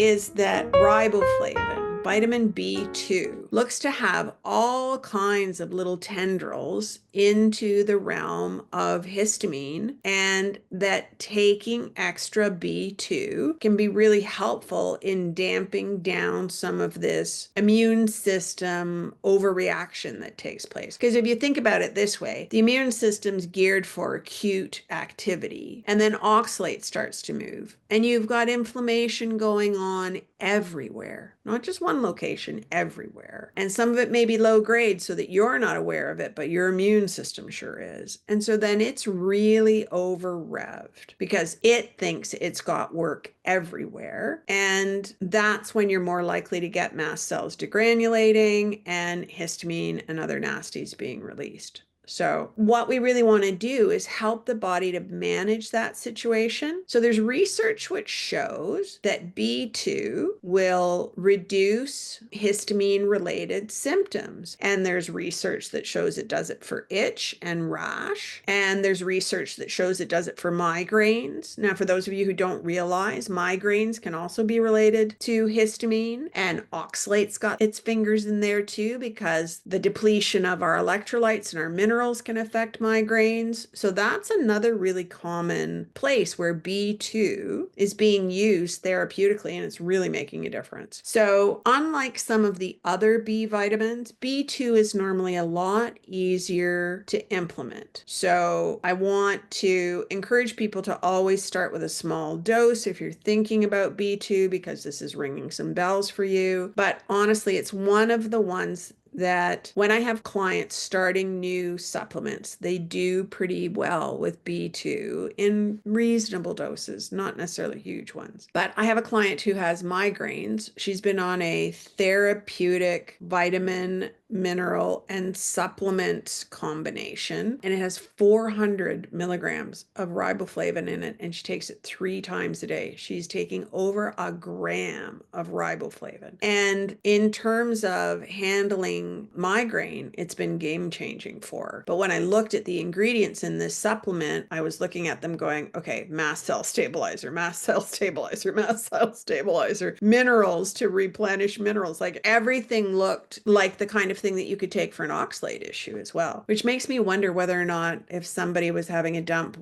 is that riboflavin, vitamin B2, looks to have all kinds of little tendrils into the realm of histamine, and that taking extra B2 can be really helpful in damping down some of this immune system overreaction that takes place. Because if you think about it this way, the immune system's geared for acute activity, and then oxalate starts to move, and you've got inflammation going on everywhere, not just one location, everywhere. And some of it may be low grade so that you're not aware of it, but your immune system sure is. And so then it's really over revved because it thinks it's got work everywhere. And that's when you're more likely to get mast cells degranulating and histamine and other nasties being released. So what we really want to do is help the body to manage that situation. So there's research which shows that B2 will reduce histamine related symptoms. And there's research that shows it does it for itch and rash. And there's research that shows it does it for migraines. Now, for those of you who don't realize, migraines can also be related to histamine, and oxalate's got its fingers in there too, because the depletion of our electrolytes and our minerals can affect migraines. So that's another really common place where B2 is being used therapeutically, and it's really making a difference. So unlike some of the other B vitamins, B2 is normally a lot easier to implement. So I want to encourage people to always start with a small dose if you're thinking about B2, because this is ringing some bells for you. But honestly, it's one of the ones that when I have clients starting new supplements, they do pretty well with B2 in reasonable doses, not necessarily huge ones. But I have a client who has migraines. She's been on a therapeutic vitamin, mineral, and supplement combination, and it has 400 milligrams of riboflavin in it, and she takes it 3 times a day. She's taking over a gram of riboflavin. And in terms of handling migraine, it's been game changing for her. But when I looked at the ingredients in this supplement, I was looking at them going, okay, mast cell stabilizer, mast cell stabilizer, mast cell stabilizer, minerals to replenish minerals. Like everything looked like the kind of thing that you could take for an oxalate issue as well, which makes me wonder whether or not if somebody was having a dump,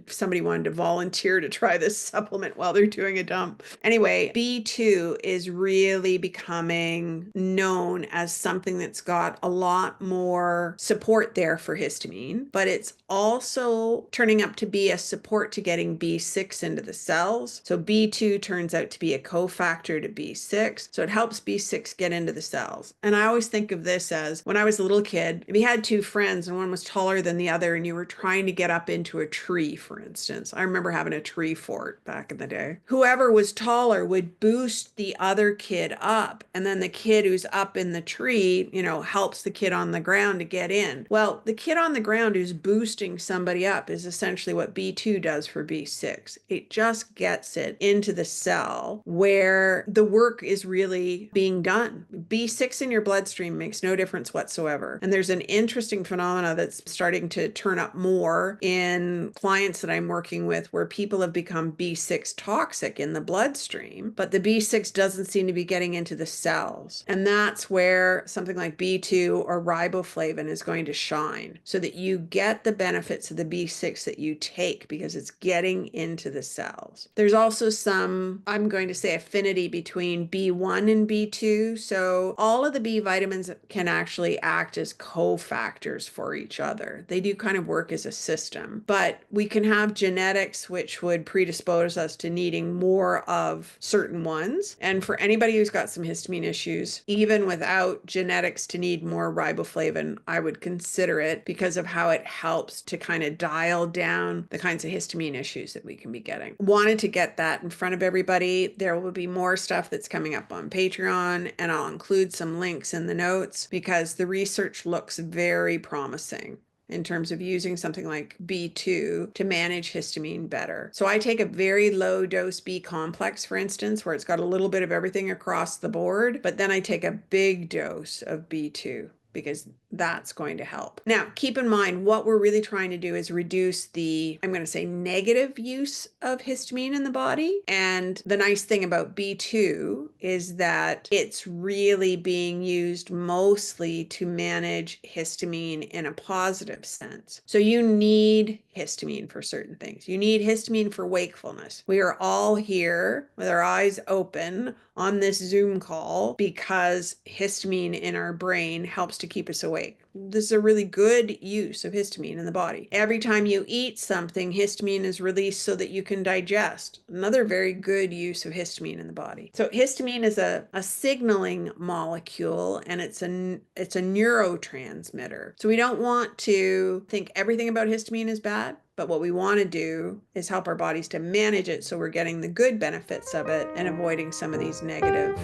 somebody wanted to volunteer to try this supplement while they're doing a dump. Anyway, B2 is really becoming known as something that's got a lot more support there for histamine, but it's also turning up to be a support to getting B6 into the cells. So B2 turns out to be a cofactor to B6. So it helps B6 get into the cells. And I always think of this as when I was a little kid, if you had 2 friends and one was taller than the other and you were trying to get up into a tree, for instance. I remember having a tree fort back in the day. Whoever was taller would boost the other kid up, and then the kid who's up in the tree, helps the kid on the ground to get in. Well, the kid on the ground who's boosting somebody up is essentially what B2 does for B6. It just gets it into the cell where the work is really being done. B6 in your bloodstream makes no difference whatsoever. And there's an interesting phenomena that's starting to turn up more in clients that I'm working with, where people have become B6 toxic in the bloodstream, but the B6 doesn't seem to be getting into the cells. And that's where something like B2 or riboflavin is going to shine, so that you get the benefits of the B6 that you take because it's getting into the cells. There's also some, I'm going to say, affinity between B1 and B2. So all of the B vitamins can actually act as cofactors for each other. They do kind of work as a system, but we can have genetics which would predispose us to needing more of certain ones. And for anybody who's got some histamine issues, even without genetics to need more riboflavin, I would consider it because of how it helps to kind of dial down the kinds of histamine issues that we can be getting. Wanted to get that in front of everybody. There will be more stuff that's coming up on Patreon, and I'll include some links in the notes because the research looks very promising in terms of using something like B2 to manage histamine better. So I take a very low dose B complex, for instance, where it's got a little bit of everything across the board, but then I take a big dose of B2 because that's going to help. Now, keep in mind what we're really trying to do is reduce the, I'm going to say, negative use of histamine in the body. And the nice thing about B2 is that it's really being used mostly to manage histamine in a positive sense. So you need histamine for certain things. You need histamine for wakefulness. We are all here with our eyes open on this Zoom call because histamine in our brain helps to keep us awake. This is a really good use of histamine in the body. Every time you eat something, histamine is released so that you can digest. Another very good use of histamine in the body. So histamine is a signaling molecule, and it's a neurotransmitter. So we don't want to think everything about histamine is bad. But what we want to do is help our bodies to manage it so we're getting the good benefits of it and avoiding some of these negative